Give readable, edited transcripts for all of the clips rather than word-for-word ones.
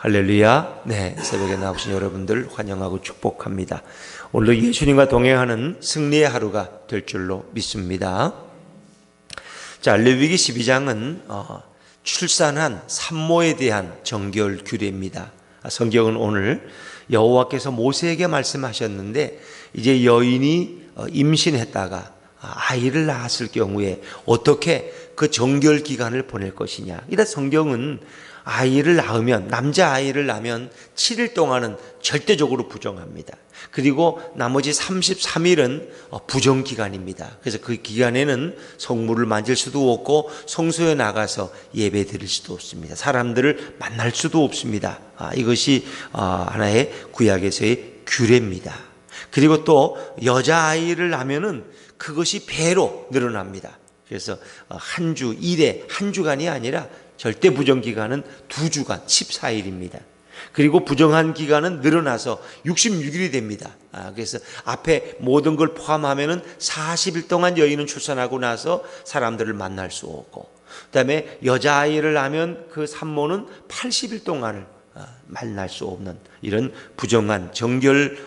할렐루야. 네, 새벽에 나오신 여러분들 환영하고 축복합니다. 오늘도 예수님과 동행하는 승리의 하루가 될 줄로 믿습니다. 자, 레위기 12장은 출산한 산모에 대한 정결 규례입니다. 성경은 오늘 여호와께서 모세에게 말씀하셨는데, 이제 여인이 임신했다가 아이를 낳았을 경우에 어떻게 그 정결 기간을 보낼 것이냐. 이래 성경은 아이를 낳으면, 남자아이를 낳으면 7일 동안은 절대적으로 부정합니다. 그리고 나머지 33일은 부정기간입니다. 그래서 그 기간에는 성물을 만질 수도 없고 성소에 나가서 예배 드릴 수도 없습니다. 사람들을 만날 수도 없습니다. 이것이 하나의 구약에서의 규례입니다. 그리고 또 여자아이를 낳으면은 그것이 배로 늘어납니다. 그래서 한 주, 일에 한 주간이 아니라 절대 부정 기간은 2주간 14일입니다. 그리고 부정한 기간은 늘어나서 66일이 됩니다. 그래서 앞에 모든 걸 포함하면은 40일 동안 여인은 출산하고 나서 사람들을 만날 수 없고, 그다음에 여자아이를 낳으면 그 산모는 80일 동안을 만날 수 없는 이런 부정한 정결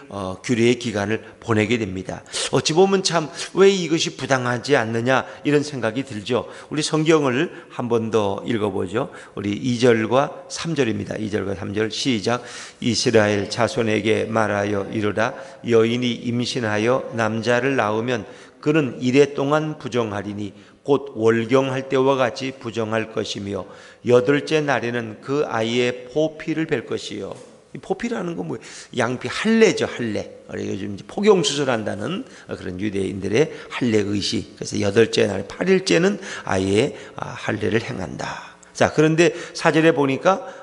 규례의 기간을 보내게 됩니다. 어찌 보면 참 왜 이것이 부당하지 않느냐 이런 생각이 들죠. 우리 성경을 한 번 더 읽어보죠. 우리 2절과 3절입니다. 2절과 3절 시작. 이스라엘 자손에게 말하여 이르라. 여인이 임신하여 남자를 낳으면 그는 이래 동안 부정하리니 곧 월경할 때와 같이 부정할 것이며, 8째 날에는 그 아이의 포피를 뵐 것이요. 이 포피라는 건 뭐예요? 양피, 할례죠, 할례. 요즘 포경 수술한다는 그런 유대인들의 할례 의식. 그래서 8째 날, 8일째는 아이의 할례를 행한다. 자, 그런데 4절에 보니까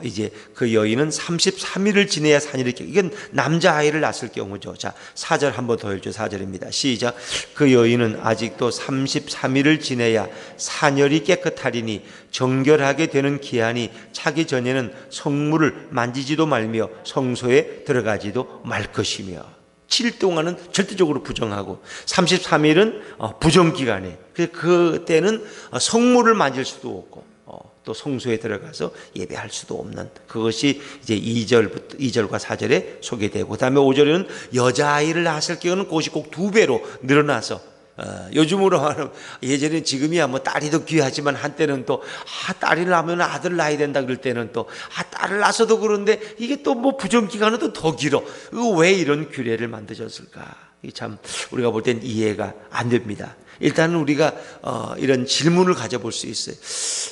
이제 그 여인은 33일을 지내야 산일이 깨. 이건 남자아이를 낳았을 경우죠. 자, 4절 한번 더 읽죠. 4절입니다. 시작. 그 여인은 아직도 33일을 지내야 산열이 깨끗하리니 정결하게 되는 기한이 차기 전에는 성물을 만지지도 말며 성소에 들어가지도 말 것이며, 7일 동안은 절대적으로 부정하고 33일은 부정기간에, 그때는 성물을 만질 수도 없고 또 성소에 들어가서 예배할 수도 없는, 그것이 이제 2절과 4절에 소개되고, 그다음에 5절에는 여자아이를 낳았을 경우는 그것이 꼭 2배로 늘어나서, 요즘으로 하면 예전에 지금이야 뭐 딸이 더 귀하지만 한때는 또 딸이 낳으면 아들 낳아야 된다 그럴 때는 또 딸을 낳아서도 그런데 이게 또 뭐 부정기간은 또 더 길어. 왜 이런 규례를 만드셨을까? 이 참 우리가 볼 땐 이해가 안 됩니다. 일단은 우리가 이런 질문을 가져볼 수 있어요.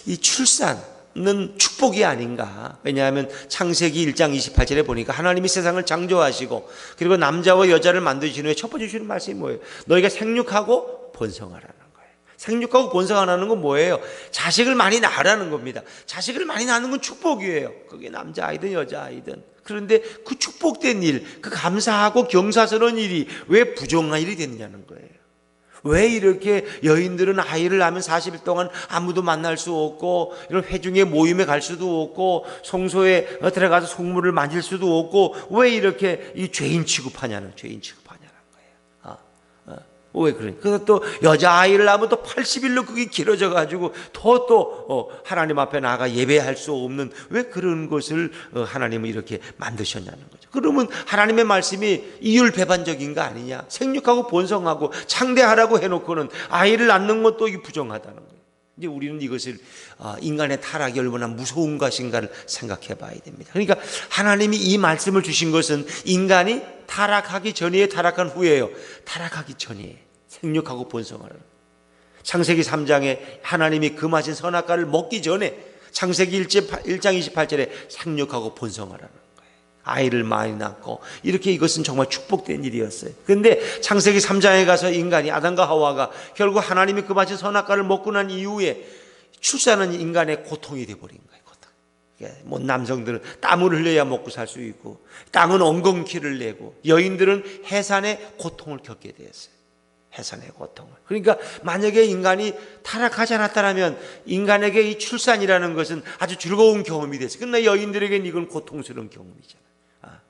이 출산은 축복이 아닌가? 왜냐하면 창세기 1장 28절에 보니까 하나님이 세상을 창조하시고 그리고 남자와 여자를 만드신 후에 첫 번째 주는 말씀이 뭐예요? 너희가 생육하고 번성하라는 거예요. 생육하고 번성하라는 건 뭐예요? 자식을 많이 낳으라는 겁니다. 자식을 많이 낳는 건 축복이에요. 그게 남자아이든 여자아이든. 그런데 그 축복된 일, 그 감사하고 경사스러운 일이 왜 부정한 일이 됐느냐는 거예요. 왜 이렇게 여인들은 아이를 낳으면 40일 동안 아무도 만날 수 없고, 이런 회중의 모임에 갈 수도 없고, 성소에 들어가서 성물을 만질 수도 없고, 왜 이렇게 이 죄인 취급하냐는 거예요. 왜 그래? 그래서 또 여자아이를 낳으면 또 80일로 그게 길어져 가지고 또 하나님 앞에 나가 예배할 수 없는, 왜 그런 것을 하나님은 이렇게 만드셨냐는 거죠. 그러면 하나님의 말씀이 이율배반적인 거 아니냐? 생육하고 번성하고 창대하라고 해놓고는 아이를 낳는 것도 이게 부정하다는 거예요. 이제 우리는 이것을 인간의 타락이 얼마나 무서운 것인가를 생각해 봐야 됩니다. 그러니까 하나님이 이 말씀을 주신 것은 인간이 타락하기 전이에요, 타락한 후에요? 타락하기 전이에요. 생육하고 번성하라는. 창세기 3장에 하나님이 금하신 선악과를 먹기 전에 창세기 1장 28절에 생육하고 번성하라는 거예요. 아이를 많이 낳고, 이렇게 이것은 정말 축복된 일이었어요. 그런데 창세기 3장에 가서 인간이, 아담과 하와가 결국 하나님이 금하신 선악과를 먹고 난 이후에 출산은 인간의 고통이 되어버린 거예요. 뭐 남성들은 땀을 흘려야 먹고 살 수 있고, 땅은 엉겅퀴를 내고, 여인들은 해산의 고통을 겪게 되었어요. 해산의 고통을. 그러니까 만약에 인간이 타락하지 않았다면 인간에게 이 출산이라는 것은 아주 즐거운 경험이 됐어요. 그러나 여인들에게는 이건 고통스러운 경험이잖아요.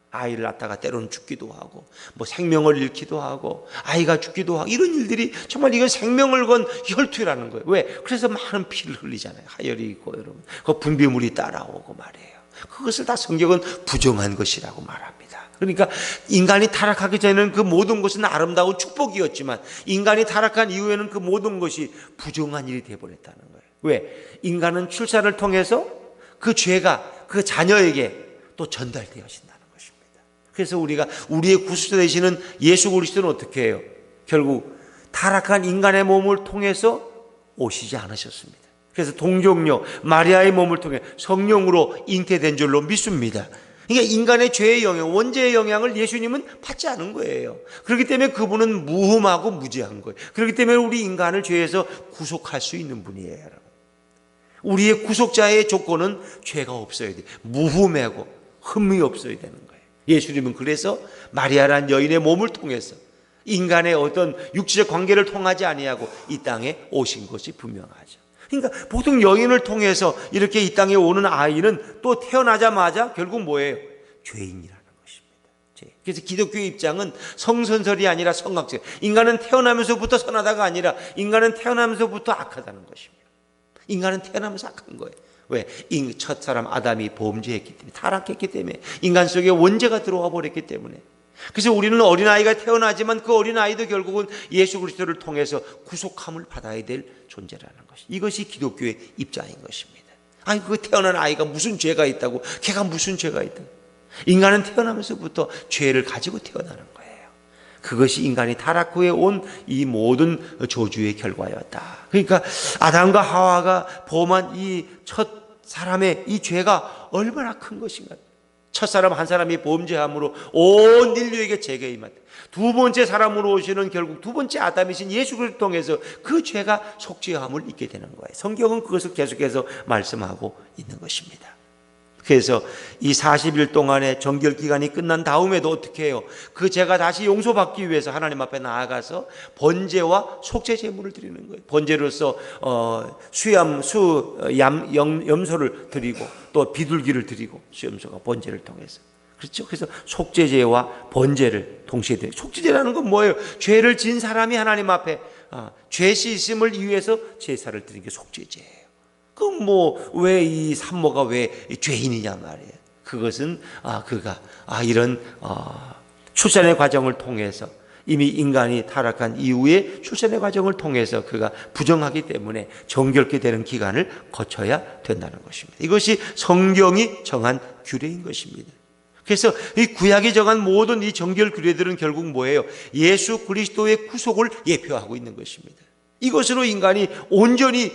아이를 낳다가 때로는 죽기도 하고, 뭐 생명을 잃기도 하고, 아이가 죽기도 하고, 이런 일들이 정말 이건 생명을 건 혈투라는 거예요. 왜? 그래서 많은 피를 흘리잖아요. 하열이 있고, 여러분. 그 분비물이 따라오고 말이에요. 그것을 다 성경은 부정한 것이라고 말합니다. 그러니까 인간이 타락하기 전에는 그 모든 것은 아름다운 축복이었지만 인간이 타락한 이후에는 그 모든 것이 부정한 일이 되어버렸다는 거예요. 왜? 인간은 출산을 통해서 그 죄가 그 자녀에게 또 전달되어진다는 것입니다. 그래서 우리가 우리의 구속자 되시는 예수 그리스도는 어떻게 해요? 결국 타락한 인간의 몸을 통해서 오시지 않으셨습니다. 그래서 동정녀 마리아의 몸을 통해 성령으로 잉태된 줄로 믿습니다. 그러니까 인간의 죄의 영향, 원죄의 영향을 예수님은 받지 않은 거예요. 그렇기 때문에 그분은 무흠하고 무죄한 거예요. 그렇기 때문에 우리 인간을 죄에서 구속할 수 있는 분이에요, 여러분. 우리의 구속자의 조건은 죄가 없어야 돼요. 무흠하고 흠이 없어야 되는 거예요. 예수님은 그래서 마리아라는 여인의 몸을 통해서 인간의 어떤 육체적 관계를 통하지 아니하고 이 땅에 오신 것이 분명하죠. 그러니까 보통 여인을 통해서 이렇게 이 땅에 오는 아이는 또 태어나자마자 결국 뭐예요? 죄인이라는 것입니다. 그래서 기독교의 입장은 성선설이 아니라 성악설. 인간은 태어나면서부터 선하다가 아니라 인간은 태어나면서부터 악하다는 것입니다. 인간은 태어나면서 악한 거예요. 왜? 첫사람 아담이 범죄했기 때문에, 타락했기 때문에, 인간 속에 원죄가 들어와 버렸기 때문에. 그래서 우리는 어린아이가 태어나지만 그 어린아이도 결국은 예수 그리스도를 통해서 구속함을 받아야 될 존재라는 것이, 이것이 기독교의 입장인 것입니다. 아니, 그 태어난 아이가 무슨 죄가 있다고, 걔가 무슨 죄가 있다고. 인간은 태어나면서부터 죄를 가지고 태어나는 거예요. 그것이 인간이 타락 후에 온 이 모든 저주의 결과였다. 그러니까 아담과 하와가 범한 이 첫 사람의 이 죄가 얼마나 큰 것인가. 첫사람 한 사람이 범죄함으로 온 인류에게 죄가 임한다. 두 번째 사람으로 오시는 결국 두 번째 아담이신 예수 그리스도를 통해서 그 죄가 속죄함을 입게 되는 거예요. 성경은 그것을 계속해서 말씀하고 있는 것입니다. 그래서 이 40일 동안의 정결 기간이 끝난 다음에도 어떻게 해요? 그 죄가 다시 용서받기 위해서 하나님 앞에 나아가서 번제와 속죄 제물을 드리는 거예요. 번제로서 염소를 드리고 또 비둘기를 드리고, 수염소가 번제를 통해서. 그렇죠? 그래서 속죄제와 번제를 동시에 드려요. 속죄제라는 건 뭐예요? 죄를 진 사람이 하나님 앞에 죄 씻음을 위해서 제사를 드리는 게 속죄제예요. 그럼 왜 이 산모가 왜 죄인이냐 말이에요. 그것은 그가 이런 출산의 과정을 통해서, 이미 인간이 타락한 이후에 출산의 과정을 통해서 그가 부정하기 때문에 정결케 되는 기간을 거쳐야 된다는 것입니다. 이것이 성경이 정한 규례인 것입니다. 그래서 이 구약이 정한 모든 이 정결 규례들은 결국 뭐예요? 예수 그리스도의 구속을 예표하고 있는 것입니다. 이것으로 인간이 온전히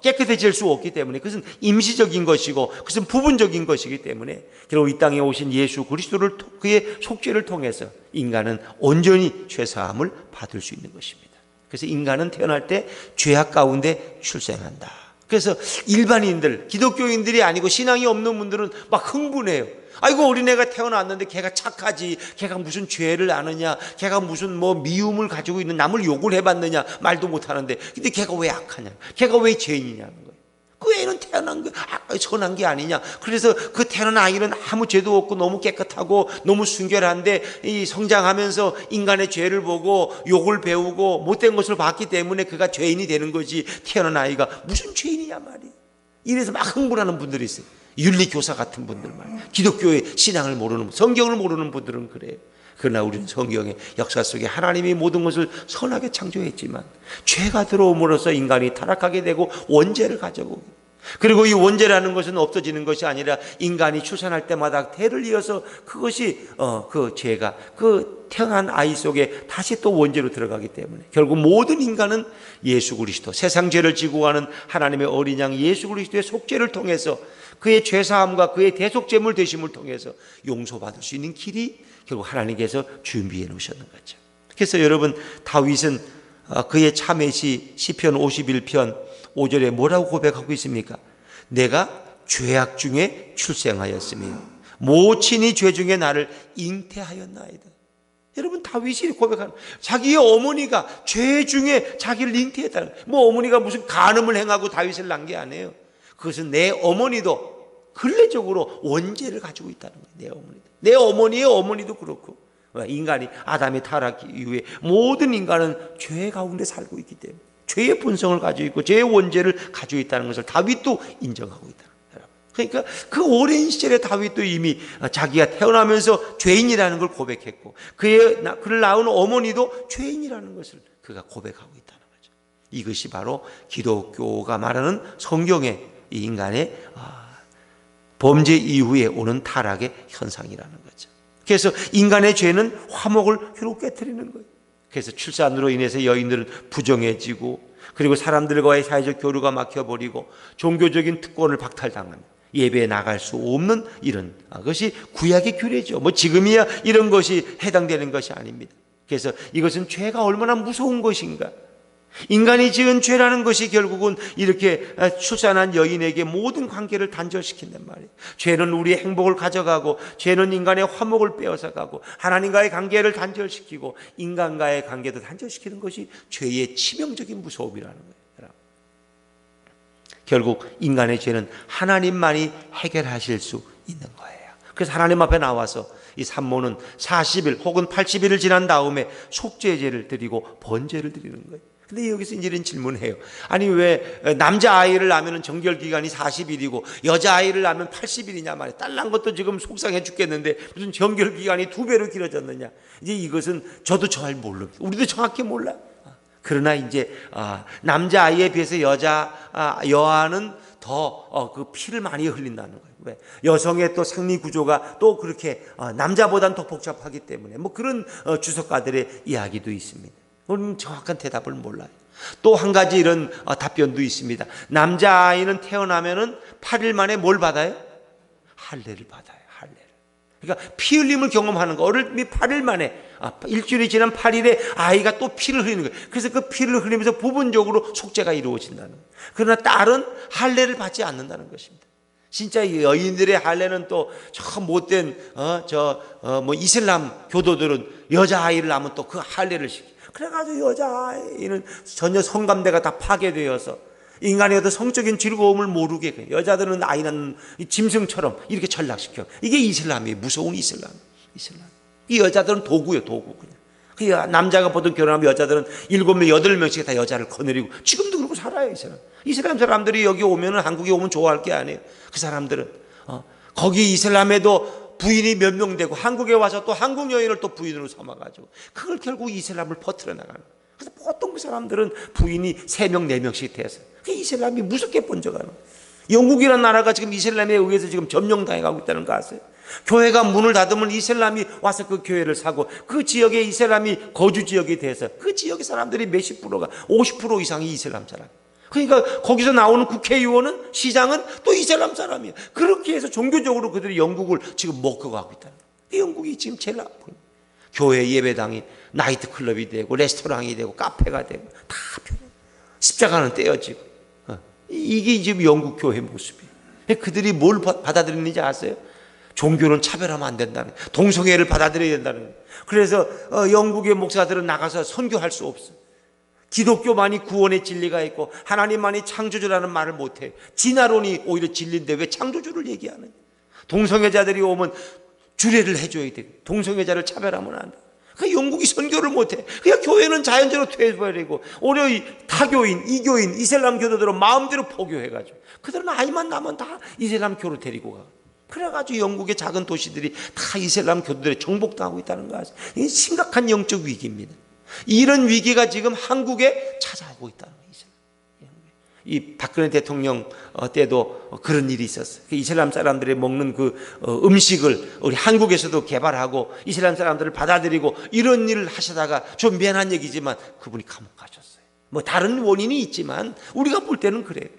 깨끗해질 수 없기 때문에, 그것은 임시적인 것이고 그것은 부분적인 것이기 때문에 결국 이 땅에 오신 예수 그리스도를, 그의 속죄를 통해서 인간은 온전히 죄사함을 받을 수 있는 것입니다. 그래서 인간은 태어날 때 죄악 가운데 출생한다. 그래서 일반인들, 기독교인들이 아니고 신앙이 없는 분들은 막 흥분해요. 아이고, 어린애가 태어났는데 걔가 착하지, 걔가 무슨 죄를 아느냐, 걔가 무슨 미움을 가지고 있는, 남을 욕을 해봤느냐, 말도 못하는데 근데 걔가 왜 악하냐, 걔가 왜 죄인이냐는 거예요. 그 애는 태어난 게 선한 게 아니냐. 그래서 그 태어난 아이는 아무 죄도 없고 너무 깨끗하고 너무 순결한데 이 성장하면서 인간의 죄를 보고 욕을 배우고 못된 것을 봤기 때문에 그가 죄인이 되는 거지, 태어난 아이가 무슨 죄인이냐 말이에요. 이래서 막 흥분하는 분들이 있어요. 윤리교사 같은 분들 말이에요. 기독교의 신앙을 모르는, 성경을 모르는 분들은 그래요. 그러나 우리는 성경의 역사 속에 하나님이 모든 것을 선하게 창조했지만 죄가 들어옴으로써 인간이 타락하게 되고 원죄를 가져오고, 그리고 이 원죄라는 것은 없어지는 것이 아니라 인간이 출산할 때마다 태를 이어서 그것이 그 죄가 그 태어난 아이 속에 다시 또 원죄로 들어가기 때문에 결국 모든 인간은 예수 그리스도, 세상 죄를 지고 가는 하나님의 어린 양 예수 그리스도의 속죄를 통해서, 그의 죄사함과 그의 대속제물 되심을 통해서 용서받을 수 있는 길이 결국 하나님께서 준비해 놓으셨는 거죠. 그래서 여러분, 다윗은 그의 참회시 시편 51편 5절에 뭐라고 고백하고 있습니까? 내가 죄악 중에 출생하였으며 모친이 죄 중에 나를 잉태하였나이다. 여러분, 다윗이 고백하는, 자기의 어머니가 죄 중에 자기를 잉태했다는 거예요. 어머니가 무슨 간음을 행하고 다윗을 낳은 게 아니에요. 그것은 내 어머니도 근래적으로 원죄를 가지고 있다는 거예요. 내 어머니도, 내 어머니의 어머니도 그렇고, 인간이 아담의 타락 이후에 모든 인간은 죄 가운데 살고 있기 때문에 죄의 본성을 가지고 있고 죄의 원죄를 가지고 있다는 것을 다윗도 인정하고 있다. 그러니까 그 오랜 시절에 다윗도 이미 자기가 태어나면서 죄인이라는 걸 고백했고 그를 낳은 어머니도 죄인이라는 것을 그가 고백하고 있다는 거죠. 이것이 바로 기독교가 말하는 성경의 이 인간의 범죄 이후에 오는 타락의 현상이라는 거죠. 그래서 인간의 죄는 화목을 결국 깨뜨리는 거예요. 그래서 출산으로 인해서 여인들은 부정해지고 그리고 사람들과의 사회적 교류가 막혀버리고 종교적인 특권을 박탈당하는 예배에 나갈 수 없는 이런 것이 구약의 규례죠. 뭐 지금이야 이런 것이 해당되는 것이 아닙니다. 그래서 이것은 죄가 얼마나 무서운 것인가. 인간이 지은 죄라는 것이 결국은 이렇게 출산한 여인에게 모든 관계를 단절시킨단 말이에요. 죄는 우리의 행복을 가져가고 죄는 인간의 화목을 빼앗아가고 하나님과의 관계를 단절시키고 인간과의 관계도 단절시키는 것이 죄의 치명적인 무서움이라는 거예요. 결국 인간의 죄는 하나님만이 해결하실 수 있는 거예요. 그래서 하나님 앞에 나와서 이 산모는 40일 혹은 80일을 지난 다음에 속죄제를 드리고 번제를 드리는 거예요. 근데 여기서 이제 이런 질문을 해요. 아니 왜 남자아이를 낳으면 정결기간이 40일이고 여자아이를 낳으면 80일이냐 말이야. 딸 낳은 것도 지금 속상해 죽겠는데 무슨 정결기간이 2배로 길어졌느냐. 이제 이것은 저도 잘 모릅니다. 우리도 정확히 몰라. 그러나 이제 남자아이에 비해서 여아는 더 그 피를 많이 흘린다는 거예요. 왜? 여성의 또 생리 구조가 또 그렇게 남자보다는 더 복잡하기 때문에 뭐 그런 주석가들의 이야기도 있습니다. 우리는 정확한 대답을 몰라요. 또 한 가지 이런 답변도 있습니다. 남자아이는 태어나면은 8일 만에 뭘 받아요? 할례를 받아요. 할례를. 그러니까 피 흘림을 경험하는 거. 어른이 8일 만에 일주일이 지난 8일에 아이가 또 피를 흘리는 거예요. 그래서 그 피를 흘리면서 부분적으로 속죄가 이루어진다는 거예요. 그러나 딸은 할례를 받지 않는다는 것입니다. 진짜 여인들의 할례는 또 저 못된 이슬람 교도들은 여자아이를 낳으면 또 그 할례를 시켜요. 그래가지고 여자아이는 전혀 성감대가 다 파괴되어서 인간의 어떤 성적인 즐거움을 모르게 해요. 여자들은 아이 낳는 짐승처럼 이렇게 전락시켜. 이게 이슬람이에요. 무서운 이슬람. 이 여자들은 도구예요. 도구 그냥. 남자가 보통 결혼하면 여자들은 7명, 8명씩 다 여자를 거느리고 지금도 그러고 살아요. 이슬람 사람들이 여기 오면 한국에 오면 좋아할 게 아니에요. 그 사람들은 거기 이슬람에도 부인이 몇 명 되고 한국에 와서 또 한국 여인을 또 부인으로 삼아가지고 그걸 결국 이슬람을 퍼뜨려 나가는. 그래서 보통 그 사람들은 부인이 3명, 4명씩 돼서 그 이슬람이 무섭게 번져가는. 영국이라는 나라가 지금 이슬람에 의해서 지금 점령당해가고 있다는 거 아세요? 교회가 문을 닫으면 이슬람이 와서 그 교회를 사고 그 지역에 이슬람이 거주 지역이 돼서 그 지역의 사람들이 몇십 프로가 50% 이상이 이슬람 사람. 그러니까 거기서 나오는 국회의원은 시장은 또 이슬람 사람이에요. 그렇게 해서 종교적으로 그들이 영국을 지금 먹어가고 있다는 거예요. 영국이 지금 제일 나쁜 거예요. 교회 예배당이 나이트클럽이 되고 레스토랑이 되고 카페가 되고 다 변해. 십자가는 떼어지고 이게 지금 영국 교회 모습이에요. 그들이 뭘 받아들이는지 아세요? 종교는 차별하면 안 된다는 거예요. 동성애를 받아들여야 된다는 거예요. 그래서 영국의 목사들은 나가서 선교할 수 없어요. 기독교만이 구원의 진리가 있고 하나님만이 창조주라는 말을 못해요. 진화론이 오히려 진리인데 왜 창조주를 얘기하느냐. 동성애자들이 오면 주례를 해줘야 돼요. 동성애자를 차별하면 안 돼. 그러니까 영국이 선교를 못해. 그냥 교회는 자연적으로 퇴해버리고 오히려 타교인, 이교인, 이슬람 교도들은 마음대로 포교해가지고 그들은 아이만 낳으면 다 이슬람 교로 데리고 가. 그래가지고 영국의 작은 도시들이 다 이슬람 교도들에 정복당하고 있다는 거 아세요? 이게 심각한 영적 위기입니다. 이런 위기가 지금 한국에 찾아오고 있다는 거예요. 이 박근혜 대통령 때도 그런 일이 있었어요. 이슬람 사람들이 먹는 그 음식을 우리 한국에서도 개발하고 이슬람 사람들을 받아들이고 이런 일을 하시다가 좀 미안한 얘기지만 그분이 감옥 가셨어요. 뭐 다른 원인이 있지만 우리가 볼 때는 그래요.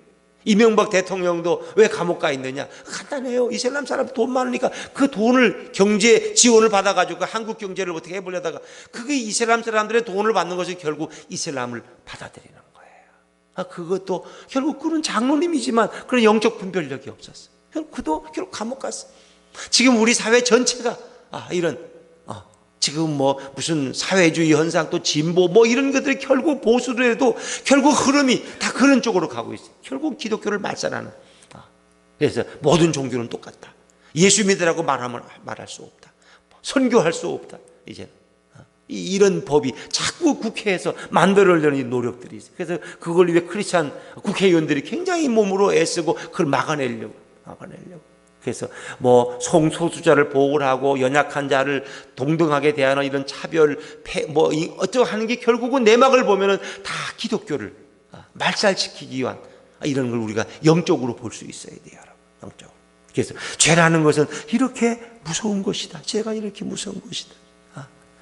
이명박 대통령도 왜 감옥 가 있느냐? 간단해요. 이슬람 사람 돈 많으니까 그 돈을 경제 지원을 받아가지고 한국 경제를 어떻게 해보려다가 그게 이슬람 사람들의 돈을 받는 것이 결국 이슬람을 받아들이는 거예요. 그것도 결국 그런 장로님이지만 그런 영적 분별력이 없었어요. 그도 결국 감옥 갔어요. 지금 우리 사회 전체가 이런 지금 뭐 무슨 사회주의 현상 또 진보 뭐 이런 것들이 결국 보수를 해도 결국 흐름이 다 그런 쪽으로 가고 있어요. 결국 기독교를 말살하는. 그래서 모든 종교는 똑같다. 예수 믿으라고 말할 수 없다. 선교할 수 없다. 이제 이런 법이 자꾸 국회에서 만들어내는 노력들이 있어요. 그래서 그걸 위해 크리스찬 국회의원들이 굉장히 몸으로 애쓰고 그걸 막아내려고. 막아내려고. 그래서 뭐 성소수자를 보호를 하고 연약한 자를 동등하게 대하는 이런 차별, 어쩌하는 게 결국은 내막을 보면은 다 기독교를 말살시키기 위한 이런 걸 우리가 영적으로 볼 수 있어야 돼요, 여러분. 영적으로. 그래서 죄라는 것은 이렇게 무서운 것이다. 죄가 이렇게 무서운 것이다.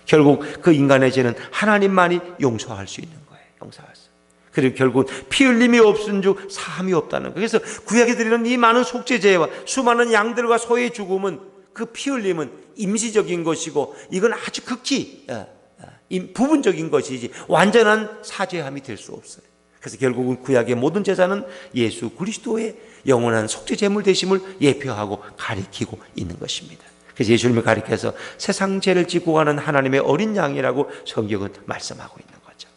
결국 그 인간의 죄는 하나님만이 용서할 수 있는 거예요. 용서할 수. 그리고 결국 피 흘림이 없은 주 사함이 없다는 거예요. 그래서 구약에 드리는 이 많은 속죄제와 수많은 양들과 소의 죽음은 그 피 흘림은 임시적인 것이고 이건 아주 극히 부분적인 것이지 완전한 사죄함이 될 수 없어요. 그래서 결국은 구약의 모든 제사는 예수 그리스도의 영원한 속죄제물 되심을 예표하고 가리키고 있는 것입니다. 그래서 예수님을 가리켜서 세상 죄를 짓고 가는 하나님의 어린 양이라고 성경은 말씀하고 있는 거죠.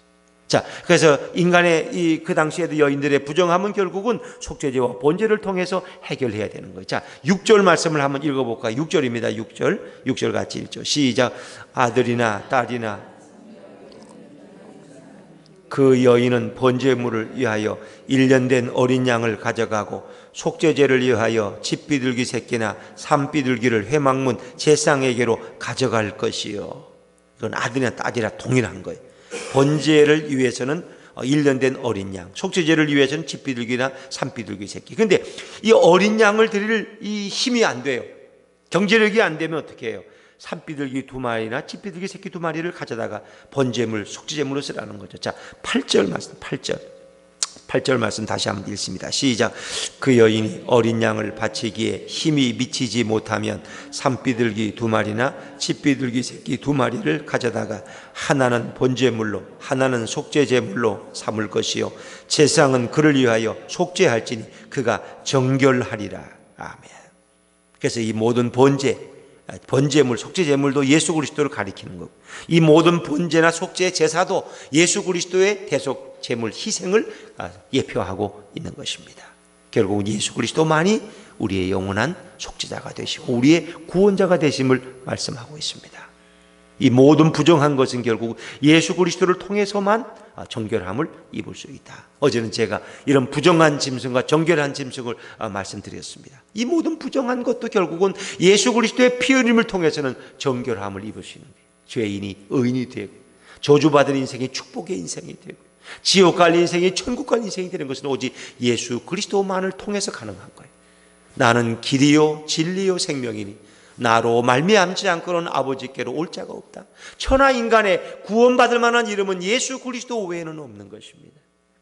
자, 그래서 인간의 그 당시에도 여인들의 부정함은 결국은 속죄제와 번제를 통해서 해결해야 되는 거죠. 자, 6절 말씀을 한번 읽어볼까요? 6절입니다. 6절 같이 읽죠. 시작. 아들이나 딸이나 그 여인은 번제물을 위하여 1년 된 어린 양을 가져가고 속죄제를 위하여 집비둘기 새끼나 산비둘기를 회막문 제상에게로 가져갈 것이요. 이건 아들이나 딸이라 동일한 거예요. 번제를 위해서는 1년 된 어린 양, 속죄제를 위해서는 집비둘기나 산비둘기 새끼. 근데 이 어린 양을 드릴 이 힘이 안 돼요. 경제력이 안 되면 어떻게 해요? 산비둘기 2마리나 집비둘기 새끼 2마리를 가져다가 번제물, 속죄제물로 쓰라는 거죠. 자, 8절 말씀, 8절 말씀 다시 한번 읽습니다. 시작. 그 여인이 어린 양을 바치기에 힘이 미치지 못하면 산비둘기 2마리나 집비둘기 새끼 2마리를 가져다가 하나는 번제물로 하나는 속죄제물로 삼을 것이요 제사장은 그를 위하여 속죄할지니 그가 정결하리라. 아멘. 그래서 이 모든 번제물, 속죄제물도 예수 그리스도를 가리키는 거고 이 모든 번제나 속죄 제사도 예수 그리스도의 대속 제물 희생을 예표하고 있는 것입니다. 결국은 예수 그리스도만이 우리의 영원한 속죄자가 되시고 우리의 구원자가 되심을 말씀하고 있습니다. 이 모든 부정한 것은 결국 예수 그리스도를 통해서만 정결함을 입을 수 있다. 어제는 제가 이런 부정한 짐승과 정결한 짐승을 말씀드렸습니다. 이 모든 부정한 것도 결국은 예수 그리스도의 피 흘림을 통해서는 정결함을 입을 수 있는 거예요. 죄인이 의인이 되고 저주받은 인생이 축복의 인생이 되고 지옥 갈 인생이 천국 갈 인생이 되는 것은 오직 예수 그리스도만을 통해서 가능한 거예요. 나는 길이요 진리요 생명이니 나로 말미암지 않고는 아버지께로 올 자가 없다. 천하 인간의 구원받을 만한 이름은 예수 그리스도 외에는 없는 것입니다.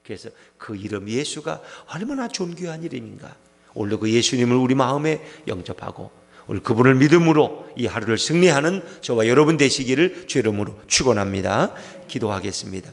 그래서 그 이름 예수가 얼마나 존귀한 이름인가. 오늘 그 예수님을 우리 마음에 영접하고 오늘 그분을 믿음으로 이 하루를 승리하는 저와 여러분 되시기를 주 이름으로 축원합니다. 기도하겠습니다.